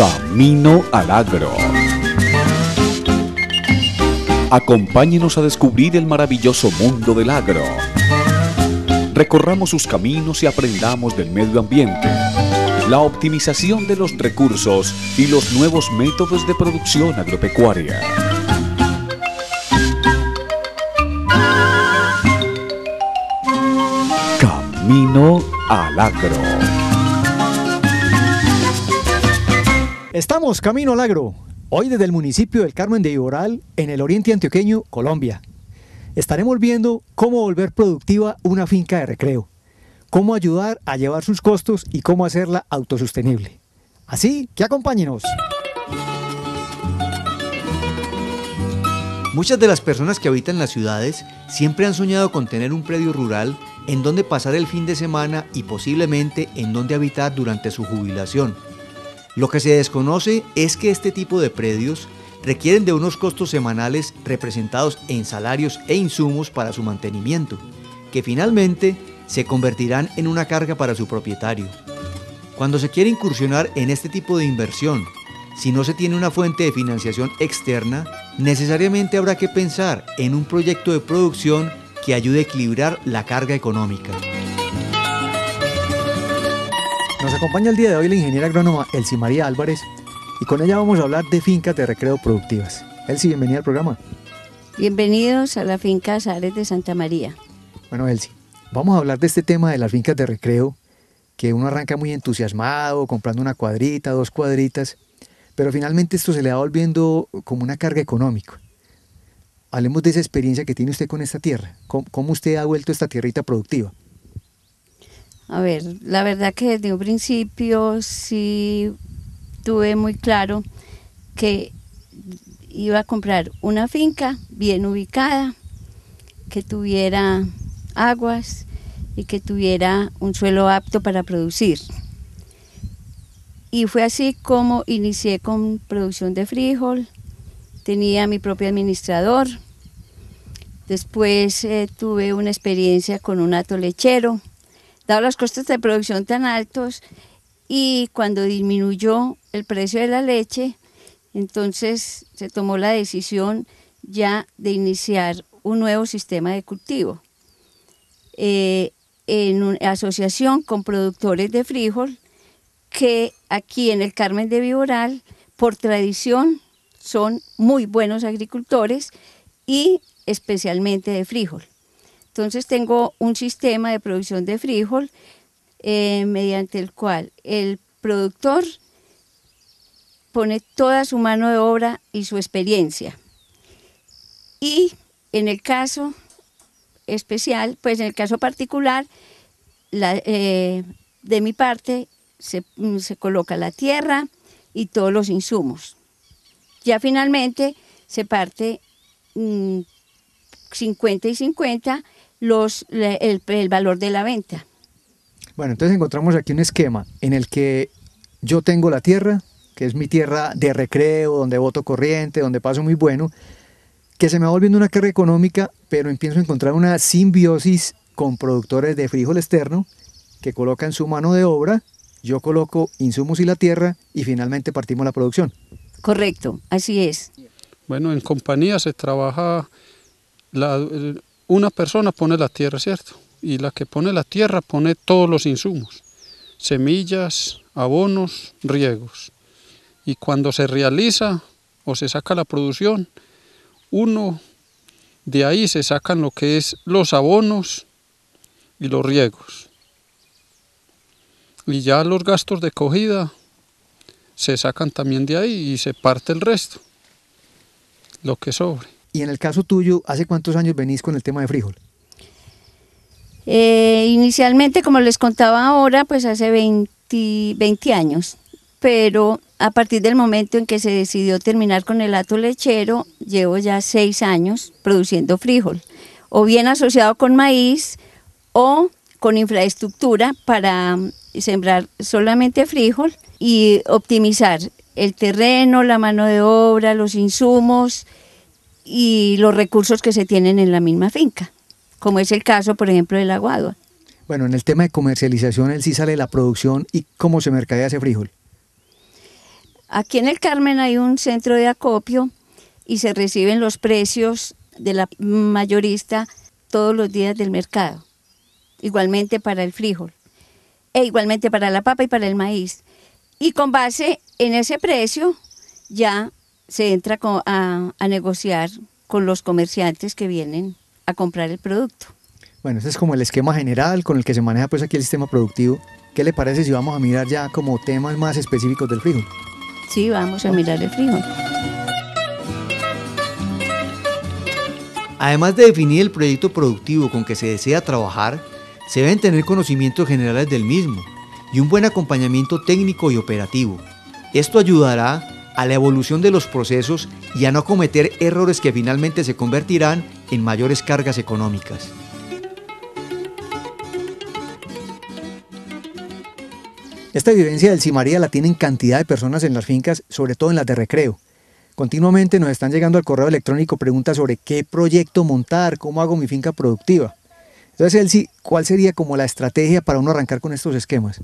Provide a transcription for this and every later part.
Camino al Agro. Acompáñenos a descubrir el maravilloso mundo del agro. Recorramos sus caminos y aprendamos del medio ambiente, la optimización de los recursos y los nuevos métodos de producción agropecuaria. Camino al Agro. Estamos camino al agro, hoy desde el municipio del Carmen de Viboral, en el oriente antioqueño, Colombia. Estaremos viendo cómo volver productiva una finca de recreo, cómo ayudar a llevar sus costos y cómo hacerla autosostenible. Así que acompáñenos. Muchas de las personas que habitan las ciudades siempre han soñado con tener un predio rural en donde pasar el fin de semana y posiblemente en donde habitar durante su jubilación. Lo que se desconoce es que este tipo de predios requieren de unos costos semanales representados en salarios e insumos para su mantenimiento, que finalmente se convertirán en una carga para su propietario. Cuando se quiere incursionar en este tipo de inversión, si no se tiene una fuente de financiación externa, necesariamente habrá que pensar en un proyecto de producción que ayude a equilibrar la carga económica. Nos acompaña el día de hoy la ingeniera agrónoma Elsie María Álvarez y con ella vamos a hablar de fincas de recreo productivas. Elsie, bienvenida al programa. Bienvenidos a la finca Azares de Santa María. Bueno, Elsie, vamos a hablar de este tema de las fincas de recreo, que uno arranca muy entusiasmado, comprando una cuadrita, 2 cuadritas, pero finalmente esto se le va volviendo como una carga económica. Hablemos de esa experiencia que tiene usted con esta tierra. ¿Cómo usted ha vuelto esta tierrita productiva? A ver, la verdad que desde un principio sí tuve muy claro que iba a comprar una finca bien ubicada, que tuviera aguas y que tuviera un suelo apto para producir. Y fue así como inicié con producción de frijol, tenía mi propio administrador, después tuve una experiencia con un hato lechero. Dado los costos de producción tan altos y cuando disminuyó el precio de la leche, entonces se tomó la decisión ya de iniciar un nuevo sistema de cultivo en una asociación con productores de frijol que aquí en el Carmen de Viboral, por tradición, son muy buenos agricultores y especialmente de frijol. Entonces tengo un sistema de producción de frijol mediante el cual el productor pone toda su mano de obra y su experiencia. Y en el caso especial, pues en el caso particular, de mi parte se coloca la tierra y todos los insumos. Ya finalmente se parte 50 y 50 el valor de la venta. Bueno, entonces encontramos aquí un esquema en el que yo tengo la tierra, que es mi tierra de recreo, donde boto corriente, donde paso muy bueno, que se me va volviendo una carga económica, pero empiezo a encontrar una simbiosis con productores de frijol externo que colocan su mano de obra, yo coloco insumos y la tierra y finalmente partimos la producción. Correcto, así es. Bueno, en compañía se trabaja, una persona pone la tierra, ¿cierto? Y la que pone la tierra pone todos los insumos, semillas, abonos, riegos. Y cuando se realiza o se saca la producción, de ahí se sacan lo que es los abonos y los riegos. Y ya los gastos de cogida se sacan también de ahí y se parte el resto, lo que sobre. Y en el caso tuyo, ¿hace cuántos años venís con el tema de frijol? Inicialmente, como les contaba ahora, pues hace 20 años, pero a partir del momento en que se decidió terminar con el hato lechero, llevo ya 6 años produciendo frijol, o bien asociado con maíz o con infraestructura para sembrar solamente frijol y optimizar el terreno, la mano de obra, los insumos y los recursos que se tienen en la misma finca, como es el caso, por ejemplo, del aguado. Bueno, en el tema de comercialización, él sí sale la producción y cómo se mercadea ese frijol. Aquí en el Carmen hay un centro de acopio y se reciben los precios de la mayorista todos los días del mercado, igualmente para el frijol, e igualmente para la papa y para el maíz. Y con base en ese precio ya se entra a negociar con los comerciantes que vienen a comprar el producto. Bueno, ese es como el esquema general con el que se maneja pues aquí el sistema productivo. ¿Qué le parece si vamos a mirar ya como temas más específicos del frijol? Sí, vamos a mirar el frijol. Además de definir el proyecto productivo con que se desea trabajar, se deben tener conocimientos generales del mismo y un buen acompañamiento técnico y operativo. Esto ayudará a la evolución de los procesos y a no cometer errores que finalmente se convertirán en mayores cargas económicas. Esta vivencia del Simaría la tienen cantidad de personas en las fincas, sobre todo en las de recreo. Continuamente nos están llegando al correo electrónico preguntas sobre qué proyecto montar, cómo hago mi finca productiva. Entonces, Elsie, ¿cuál sería como la estrategia para uno arrancar con estos esquemas?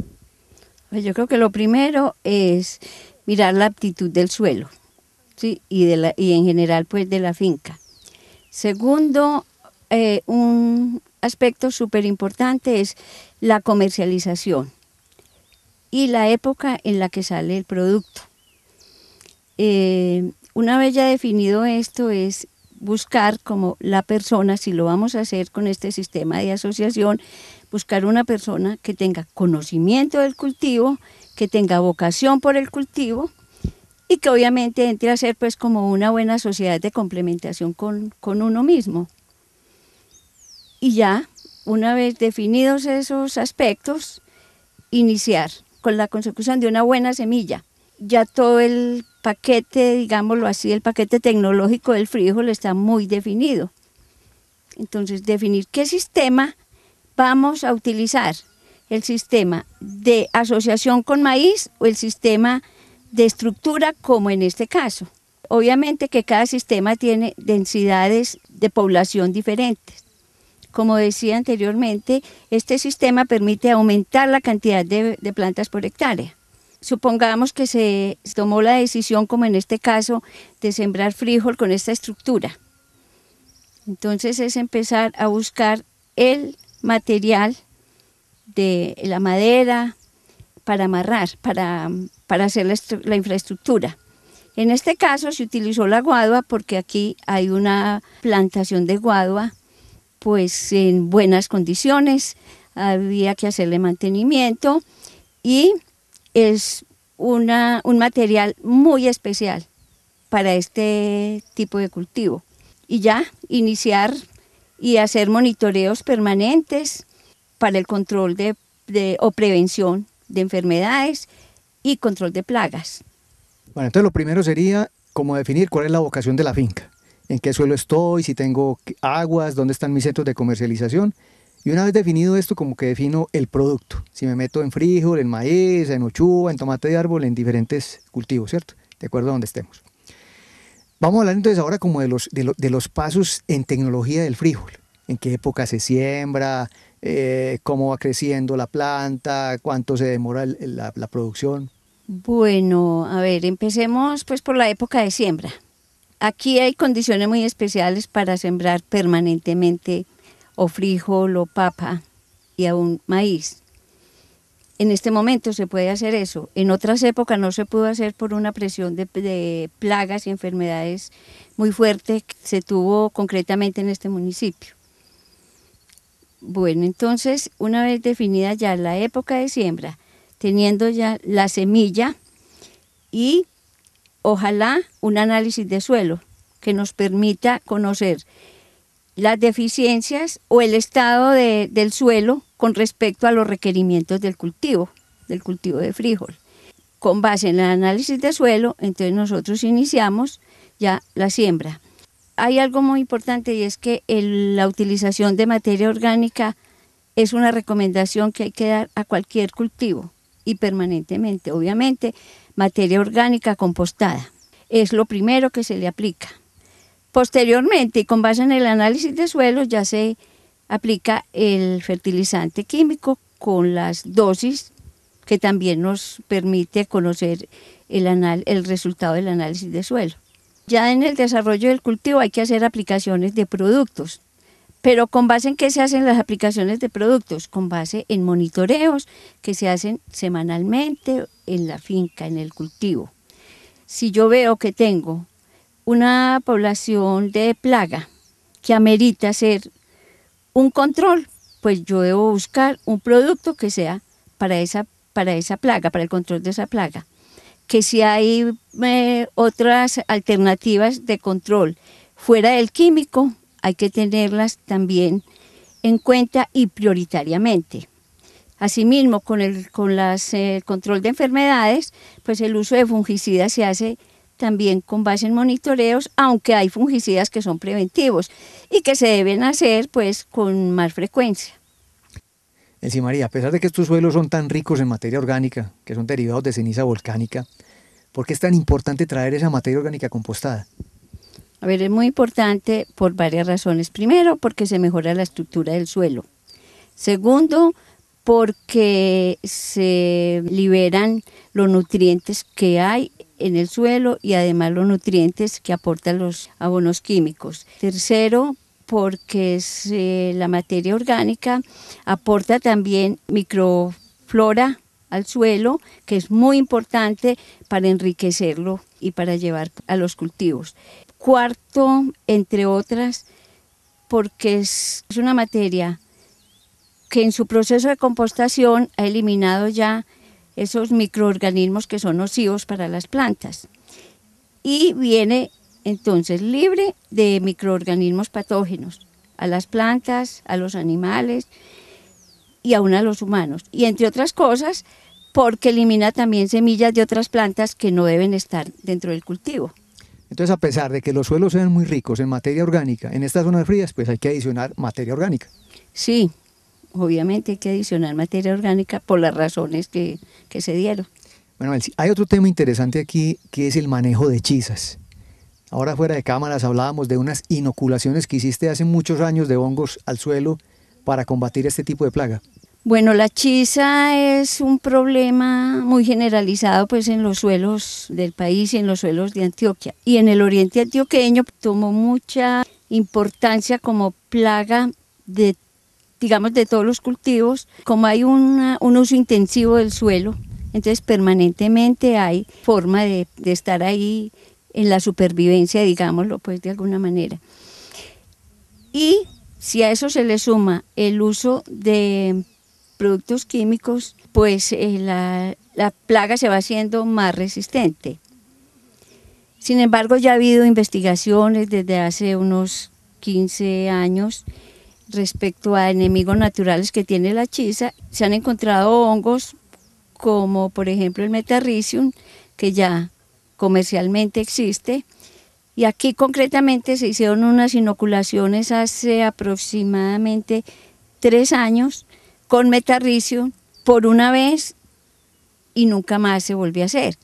Pues yo creo que lo primero es mirar la aptitud del suelo, ¿sí? y en general pues de la finca. Segundo, un aspecto súper importante es la comercialización y la época en la que sale el producto. Una vez ya definido esto es buscar como la persona, si lo vamos a hacer con este sistema de asociación, buscar una persona que tenga conocimiento del cultivo, que tenga vocación por el cultivo y que obviamente entre a ser pues como una buena sociedad de complementación con uno mismo. Y ya, una vez definidos esos aspectos, iniciar con la consecución de una buena semilla. Ya todo el paquete, digámoslo así, el paquete tecnológico del frijol está muy definido. Entonces, definir qué sistema vamos a utilizar, el sistema de asociación con maíz o el sistema de estructura, como en este caso. Obviamente que cada sistema tiene densidades de población diferentes. Como decía anteriormente, este sistema permite aumentar la cantidad de plantas por hectárea. Supongamos que se tomó la decisión, como en este caso, de sembrar frijol con esta estructura. Entonces es empezar a buscar el material de la madera para amarrar, para hacer la infraestructura. En este caso se utilizó la guadua porque aquí hay una plantación de guadua pues en buenas condiciones, había que hacerle mantenimiento y es un material muy especial para este tipo de cultivo. Y ya iniciar y hacer monitoreos permanentes para el control o prevención de enfermedades y control de plagas. Bueno, entonces lo primero sería como definir cuál es la vocación de la finca, en qué suelo estoy, si tengo aguas, dónde están mis centros de comercialización. Y una vez definido esto, como que defino el producto, si me meto en frijol, en maíz, en uchuva, en tomate de árbol, en diferentes cultivos, ¿cierto? De acuerdo a donde estemos. Vamos a hablar entonces ahora como de los pasos en tecnología del frijol, en qué época se siembra, cómo va creciendo la planta, cuánto se demora la producción. Bueno, a ver, empecemos pues por la época de siembra. Aquí hay condiciones muy especiales para sembrar permanentemente o frijol o papa y aún maíz. En este momento se puede hacer eso. En otras épocas no se pudo hacer por una presión de plagas y enfermedades muy fuerte que se tuvo concretamente en este municipio. Bueno, entonces, una vez definida ya la época de siembra, teniendo ya la semilla y ojalá un análisis de suelo que nos permita conocer las deficiencias o el estado del suelo con respecto a los requerimientos del cultivo de frijol. Con base en el análisis de suelo, entonces nosotros iniciamos ya la siembra. Hay algo muy importante y es que la utilización de materia orgánica es una recomendación que hay que dar a cualquier cultivo y permanentemente. Obviamente, materia orgánica compostada es lo primero que se le aplica. Posteriormente, y con base en el análisis de suelo, ya se aplica el fertilizante químico con las dosis que también nos permite conocer el resultado del análisis de suelo. Ya en el desarrollo del cultivo hay que hacer aplicaciones de productos. Pero ¿con base en qué se hacen las aplicaciones de productos? Con base en monitoreos que se hacen semanalmente en la finca, en el cultivo. Si yo veo que tengo una población de plaga que amerita hacer un control, pues yo debo buscar un producto que sea para esa plaga, para el control de esa plaga. Que si hay otras alternativas de control fuera del químico, hay que tenerlas también en cuenta y prioritariamente. Asimismo, con el control de enfermedades, pues el uso de fungicidas se hace también con base en monitoreos, aunque hay fungicidas que son preventivos y que se deben hacer pues con más frecuencia. Elsie María, a pesar de que estos suelos son tan ricos en materia orgánica, que son derivados de ceniza volcánica, ¿por qué es tan importante traer esa materia orgánica compostada? A ver, es muy importante por varias razones. Primero, porque se mejora la estructura del suelo. Segundo, porque se liberan los nutrientes que hay en el suelo y además los nutrientes que aportan los abonos químicos. Tercero, porque la materia orgánica aporta también microflora al suelo, que es muy importante para enriquecerlo y para llevar a los cultivos. Cuarto, entre otras, porque es una materia que en su proceso de compostación ha eliminado ya esos microorganismos que son nocivos para las plantas y viene entonces libre de microorganismos patógenos a las plantas, a los animales y aún a los humanos. Y entre otras cosas, porque elimina también semillas de otras plantas que no deben estar dentro del cultivo. Entonces, a pesar de que los suelos sean muy ricos en materia orgánica, en estas zonas frías, pues hay que adicionar materia orgánica. Sí, obviamente hay que adicionar materia orgánica por las razones que se dieron. Bueno, Elsie, hay otro tema interesante aquí, que es el manejo de hechizas. Ahora fuera de cámaras hablábamos de unas inoculaciones que hiciste hace muchos años de hongos al suelo para combatir este tipo de plaga. Bueno, la chiza es un problema muy generalizado pues en los suelos del país y en los suelos de Antioquia. Y en el oriente antioqueño tomó mucha importancia como plaga de todos los cultivos. Como hay un uso intensivo del suelo, entonces permanentemente hay forma de estar ahí en la supervivencia, digámoslo pues de alguna manera. Y si a eso se le suma el uso de productos químicos, pues la plaga se va haciendo más resistente. Sin embargo, ya ha habido investigaciones desde hace unos 15 años respecto a enemigos naturales que tiene la chiza. Se han encontrado hongos como por ejemplo el Metarrhizium, que ya comercialmente existe, y aquí concretamente se hicieron unas inoculaciones hace aproximadamente 3 años con Metarrhizium por una vez y nunca más se volvió a hacer.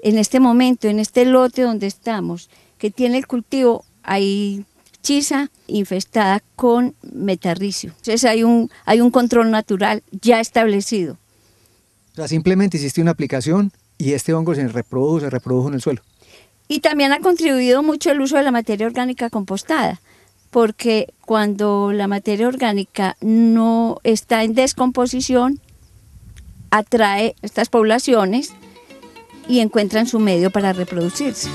En este momento, en este lote donde estamos, que tiene el cultivo, hay chiza infestada con Metarrhizium. Entonces hay un control natural ya establecido. O sea, simplemente hiciste una aplicación y este hongo se reprodujo en el suelo. Y también ha contribuido mucho el uso de la materia orgánica compostada, porque cuando la materia orgánica no está en descomposición, atrae estas poblaciones y encuentran su medio para reproducirse.